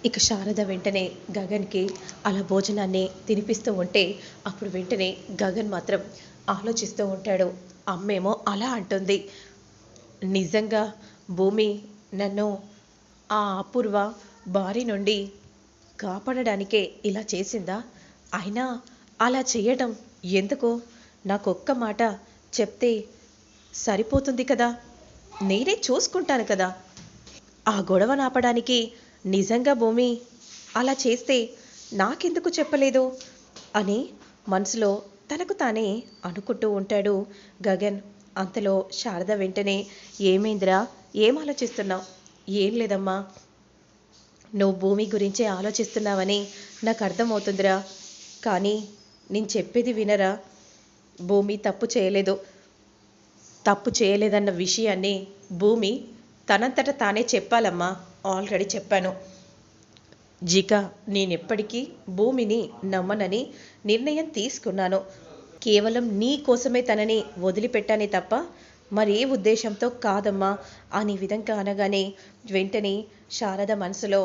ఇక శారద వెంటనే గగన్కి అలా భోజనాన్ని తినిపిస్తూ ఉంటే అప్పుడు వెంటనే గగన్ మాత్రం ఆలోచిస్తూ ఉంటాడు. అమ్మేమో అలా అంటుంది. నిజంగా భూమి నన్ను ఆ అపూర్వ బారి నుండి కాపాడడానికే ఇలా చేసిందా? అయినా అలా చేయడం ఎందుకో నాకొక్క మాట చెప్తే సరిపోతుంది కదా, నేనే చూసుకుంటాను కదా. ఆ గొడవ నాపడానికి నిజంగా భూమి అలా చేస్తే నాకెందుకు చెప్పలేదు అని మనసులో తనకు తానే అనుకుంటూ ఉంటాడు గగన్. అంతలో శారద వెంటనే, ఏమైందిరా, ఏం ఆలోచిస్తున్నావు? ఏం లేదమ్మా, నువ్వు భూమి గురించే ఆలోచిస్తున్నావని నాకు అర్థమవుతుందిరా. కానీ నేను చెప్పేది వినరా? భూమి తప్పు చేయలేదన్న విషయాన్ని భూమి తనంతట తానే చెప్పాలమ్మా. ఆల్రెడీ చెప్పాను. జిక నేనెప్పటికీ భూమిని నమ్మనని నిర్ణయం తీసుకున్నాను. కేవలం నీ కోసమే తనని వదిలిపెట్టానే తప్ప మరే ఉద్దేశంతో కాదమ్మా అని విధంగా అనగానే వెంటనే శారద మనసులో,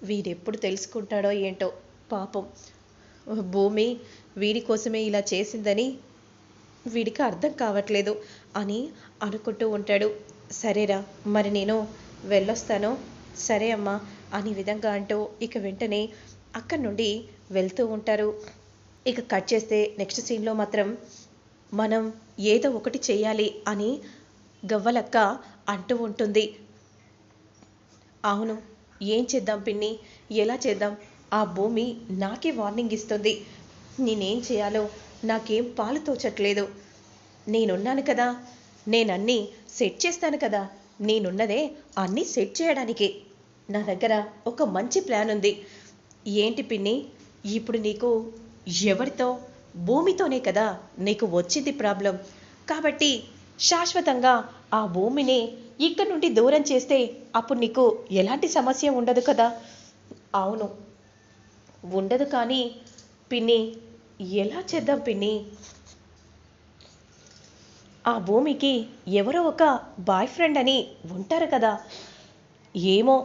వీడెప్పుడు తెలుసుకుంటాడో ఏంటో, పాపం భూమి వీడి కోసమే ఇలా చేసిందని వీడికి అర్థం కావట్లేదు అని అనుకుంటూ ఉంటాడు. సరేరా, మరి నేను వెళ్ళొస్తాను. సరే అమ్మా అని విధంగా అంటూ ఇక వెంటనే అక్కడి నుండి వెళ్తూ ఉంటారు. ఇక కట్ చేస్తే నెక్స్ట్ సీన్లో మాత్రం మనం ఏదో ఒకటి చెయ్యాలి అని గవ్వలక్క అంటూ ఉంటుంది. అవును, ఏం చేద్దాం పిన్ని, ఎలా చేద్దాం? ఆ భూమి నాకే వార్నింగ్ ఇస్తుంది. నేనేం చేయాలో నాకేం పాలు తోచట్లేదు. నేనున్నాను కదా, నేనన్నీ సెట్ చేస్తాను కదా. నేనున్నదే అన్నీ సెట్ చేయడానికి. నా దగ్గర ఒక మంచి ప్లాన్ ఉంది. ఏంటి పిన్ని? ఇప్పుడు నీకు ఎవరితో? భూమితోనే కదా నీకు వచ్చింది ప్రాబ్లం. కాబట్టి శాశ్వతంగా ఆ భూమిని ఇక్కడి నుండి దూరం చేస్తే అప్పుడు నీకు ఎలాంటి సమస్య ఉండదు కదా. అవును, ఉండదు. కానీ పిన్ని, ఎలా చేద్దాం పిన్ని? ఆ భూమికి ఎవరో ఒక బాయ్ ఫ్రెండ్ అని ఉంటారు కదా. ఏమో,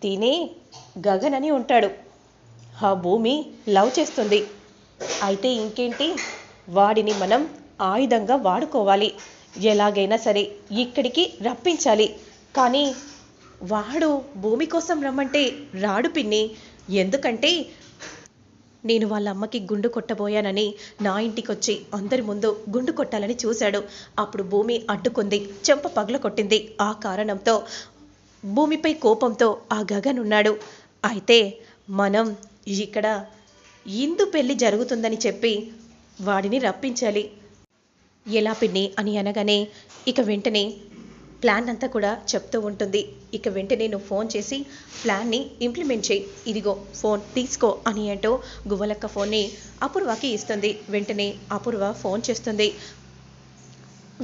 తినే గగన్ అని ఉంటాడు. ఆ భూమి లవ్ చేస్తుంది. అయితే ఇంకేంటి, వాడిని మనం ఆయుధంగా వాడుకోవాలి. ఎలాగైనా సరే ఇక్కడికి రప్పించాలి. కానీ వాడు భూమి కోసం రమ్మంటే రాడు పిన్ని. ఎందుకంటే నేను వాళ్ళ అమ్మకి గుండు కొట్టబోయానని నా ఇంటికొచ్చి అందరి ముందు గుండు కొట్టాలని చూశాడు. అప్పుడు భూమి అడ్డుకుంది, చెంప పగల కొట్టింది. ఆ కారణంతో భూమిపై కోపంతో ఆ గగన్ ఉన్నాడు. అయితే మనం ఇక్కడ ఇందు పెళ్లి జరుగుతుందని చెప్పి వాడిని రప్పించాలి. ఎలా పిన్ని అని అనగానే ఇక వెంటనే ప్లాన్ అంతా కూడా చెప్తూ ఉంటుంది. ఇక వెంటనే నువ్వు ఫోన్ చేసి ప్లాన్ని ఇంప్లిమెంట్ చేయి. ఇదిగో ఫోన్ తీసుకో అని అంటూ గువ్వలక్క ఫోన్ని అపూర్వకి ఇస్తుంది. వెంటనే అపూర్వ ఫోన్ చేస్తుంది.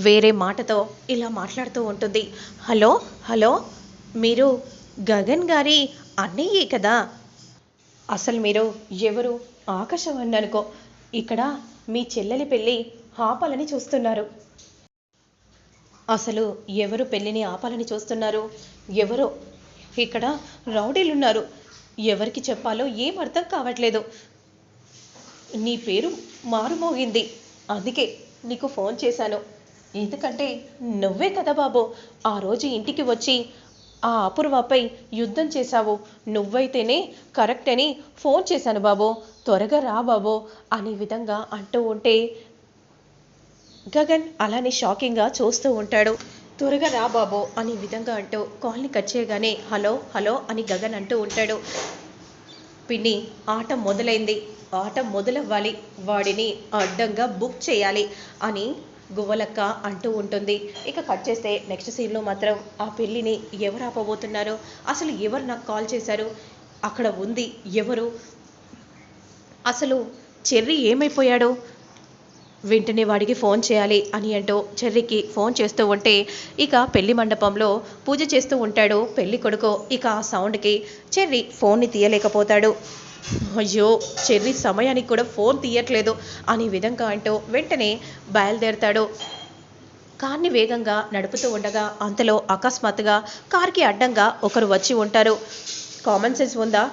వేరే మాటతో ఇలా మాట్లాడుతూ ఉంటుంది. హలో హలో, మీరు గగన్ గారి అన్నయ్యే కదా? అసలు మీరు ఎవరు? ఆకాశవాణి అనుకో. ఇక్కడ మీ చెల్లెలి పెళ్ళి ఆపాలని చూస్తున్నారు. అసలు ఎవరు పెళ్ళిని ఆపాలని చూస్తున్నారు? ఎవరో ఇక్కడ రౌడీలున్నారు. ఎవరికి చెప్పాలో ఏం అర్థం కావట్లేదు. నీ పేరు మారుమోగింది, అందుకే నీకు ఫోన్ చేశాను. ఎందుకంటే నువ్వే కదా బాబు ఆ రోజు ఇంటికి వచ్చి ఆ అపూర్వపై యుద్ధం చేశావు. నువ్వైతేనే కరెక్ట్ అని ఫోన్ చేశాను బాబు, త్వరగా రా బాబు అనే విధంగా అంటూ ఉంటే గగన్ అలానే షాకింగ్గా చూస్తూ ఉంటాడు. త్వరగా రా బాబు అనే విధంగా అంటూ కాల్ని కట్ చేయగానే హలో హలో అని గగన్ అంటూ ఉంటాడు. పిన్ని, ఆట మొదలైంది, ఆట మొదలవ్వాలి, వాడిని అడ్డంగా బుక్ చేయాలి అని గువ్వలక్క అంటూ ఉంటుంది. ఇక కట్ చేస్తే నెక్స్ట్ సీన్లో మాత్రం ఆ పెళ్ళిని ఎవరు ఆపబోతున్నారు? అసలు ఎవరు నాకు కాల్ చేశారు? అక్కడ ఉంది ఎవరు? అసలు చెర్రీ ఏమైపోయాడు? వెంటనే వాడికి ఫోన్ చేయాలి అని అంటూ చెర్రీకి ఫోన్ చేస్తూ ఉంటే ఇక పెళ్లి మండపంలో పూజ చేస్తూ ఉంటాడు పెళ్లి కొడుకు. ఇక ఆ సౌండ్కి చెర్రీ ఫోన్ని తీయలేకపోతాడు. అయ్యో, చెర్రీ సమయానికి కూడా ఫోన్ తీయట్లేదు అనే విధంగా అంటూ వెంటనే బయలుదేరతాడు. కార్ని వేగంగా నడుపుతూ ఉండగా అంతలో అకస్మాత్తుగా కార్కి అడ్డంగా ఒకరు వచ్చి ఉంటారు. కామన్ సెన్స్ ఉందా?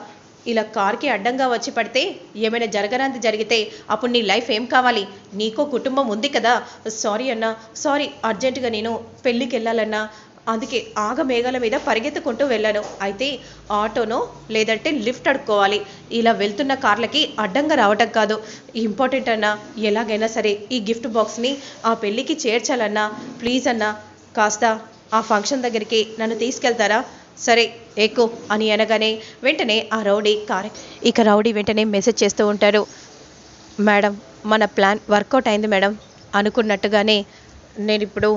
ఇలా కార్కి అడ్డంగా వచ్చి పడితే ఏమైనా జరగరాంది జరిగితే అప్పుడు నీ లైఫ్ ఏం కావాలి? నీకో కుటుంబం ఉంది కదా. సారీ అన్నా, సారీ, అర్జెంటుగా నేను పెళ్ళికి వెళ్ళాలన్నా, అందుకే ఆగమేఘాల మీద పరిగెత్తుకుంటూ వెళ్ళాను. అయితే ఆటోనో లేదంటే లిఫ్ట్ అడుక్కోవాలి. ఇలా వెళ్తున్న కార్లకి అడ్డంగా రావటం కాదు. ఇంపార్టెంట్ అన్నా, ఎలాగైనా సరే ఈ గిఫ్ట్ బాక్స్ని ఆ పెళ్ళికి చేర్చాలన్నా, ప్లీజ్ అన్నా, కాస్త ఆ ఫంక్షన్ దగ్గరికి నన్ను తీసుకెళ్తారా? సరే ఎక్కు అని అనగానే వెంటనే ఆ రౌడీ రౌడీ వెంటనే మెసేజ్ చేస్తూ ఉంటారు. మేడం, మన ప్లాన్ వర్కౌట్ అయింది మేడం. అనుకున్నట్టుగానే నేను ఇప్పుడు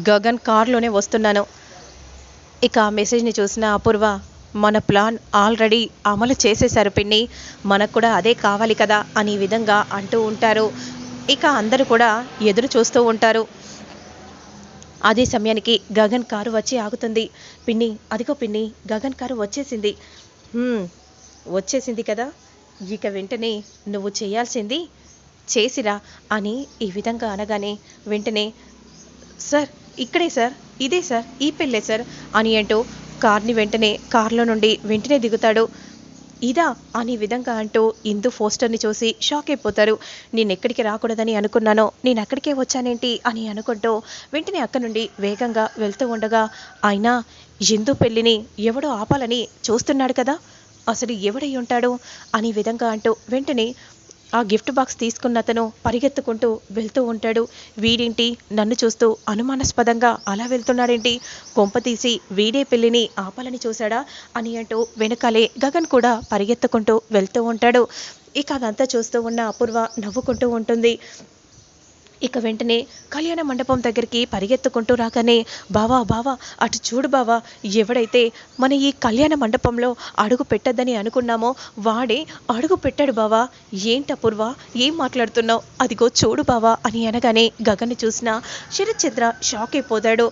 గగన్ కార్లోనే వస్తున్నాను. ఇక ఆ మెసేజ్ని చూసిన అపూర్వ, మన ప్లాన్ ఆల్రెడీ అమలు చేసేశారు పిన్ని, మనకు కూడా అదే కావాలి కదా అని విధంగా అంటూ ఉంటారు. ఇక అందరూ కూడా ఎదురు చూస్తూ ఉంటారు. అదే సమయానికి గగన్ కారు వచ్చి ఆగుతుంది. పిన్ని, అదిగో పిన్ని, గగన్ కారు వచ్చేసింది. వచ్చేసింది కదా, ఇక వెంటనే నువ్వు చేయాల్సింది చేసిరా అని ఈ విధంగా అనగానే వెంటనే, సార్ ఇక్కడే సార్, ఇదే సార్, ఈ పెళ్ళే సార్ అని అంటూ కార్ని వెంటనే కార్లో నుండి వెంటనే దిగుతాడు. ఇదా అని విధంగా అంటూ ఇందు పోస్టర్ని చూసి షాక్ అయిపోతారు. నేను ఎక్కడికి రాకూడదని అనుకున్నానో నేను అక్కడికే వచ్చానేంటి అని అనుకుంటూ వెంటనే అక్కడి నుండి వేగంగా వెళ్తూ ఉండగా, అయినా ఇందు పెళ్ళిని ఎవడో ఆపాలని చూస్తున్నాడు కదా, అసలు ఎవడై ఉంటాడు అని విధంగా అంటూ వెంటనే ఆ గిఫ్ట్ బాక్స్ తీసుకున్న అతను పరిగెత్తుకుంటూ వెళ్తూ ఉంటాడు. వీడేంటి నన్ను చూస్తూ అనుమానాస్పదంగా అలా వెళ్తున్నాడేంటి, కొంపతీసి వీడే పెళ్ళిని ఆపాలని చూశాడా అని అంటూ వెనకాలే గగన్ కూడా పరిగెత్తుకుంటూ వెళ్తూ ఉంటాడు. ఇక అదంతా చూస్తూ ఉన్న అపూర్వ నవ్వుకుంటూ ఉంటుంది. ఇక వెంటనే కళ్యాణ మండపం దగ్గరికి పరిగెత్తుకుంటూ రాగానే, బావా బావా అటు చూడు బావా, ఎవడైతే మన ఈ కళ్యాణ మండపంలో అడుగు పెట్టద్దని అనుకున్నామో వాడే అడుగు పెట్టాడు బావా. ఏంటి అపూర్వ, ఏం మాట్లాడుతున్నావు, అదిగో చూడు బావా అని అనగానే గగన్ని చూసిన శరత్ చంద్ర షాక్ అయిపోతాడు.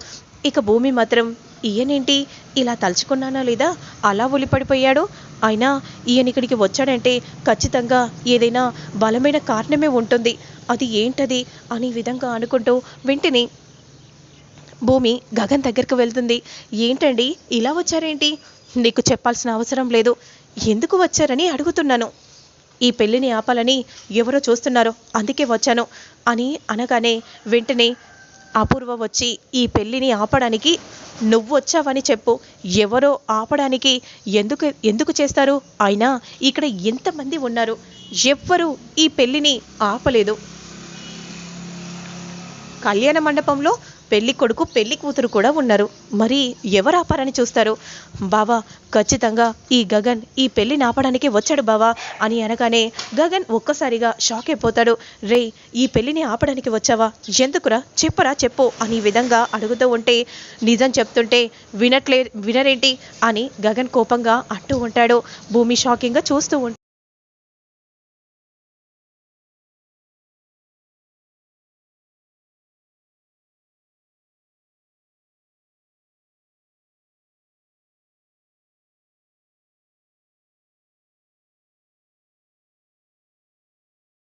ఇక భూమి మాత్రం, ఈయనేంటి ఇలా తలుచుకున్నానా లేదా అలా ఉలిపడిపోయాడు, అయినా ఈయన ఇక్కడికి వచ్చాడంటే ఖచ్చితంగా ఏదైనా బలమైన కారణమే ఉంటుంది, అది ఏంటది అని విధంగా అనుకుంటూ వెంటనే భూమి గగన్ దగ్గరకు వెళ్తుంది. ఏంటండి ఇలా వచ్చారేంటి, నీకు చెప్పాల్సిన అవసరం లేదు, ఎందుకు వచ్చారని అడుగుతున్నాను. ఈ పెళ్ళిని ఆపాలని ఎవరో చూస్తున్నారు, అందుకే వచ్చాను అని అనగానే వెంటనే అపూర్వ వచ్చి, ఈ పెళ్ళిని ఆపడానికి నువ్వు వచ్చావని చెప్పు, ఎవరో ఆపడానికి ఎందుకు చేస్తారు, అయినా ఇక్కడ ఎంతమంది ఉన్నారు, ఎవ్వరూ ఈ పెళ్ళిని ఆపలేదు. కళ్యాణ మండపంలో పెళ్లి కొడుకు పెళ్లి కూతురు కూడా ఉన్నారు, మరి ఎవరు ఆపారని చూస్తారు. బావా, ఖచ్చితంగా ఈ గగన్ ఈ పెళ్లిని ఆపడానికి వచ్చాడు బావా అని అనగానే గగన్ ఒక్కసారిగా షాక్ అయిపోతాడు. రే, ఈ పెళ్లిని ఆపడానికి వచ్చావా, ఎందుకురా, చెప్పురా చెప్పు అని విధంగా అడుగుతూ ఉంటే, నిజం చెప్తుంటే వినరేంటి అని గగన్ కోపంగా అంటూ ఉంటాడు. భూమి షాకింగ్గా చూస్తూ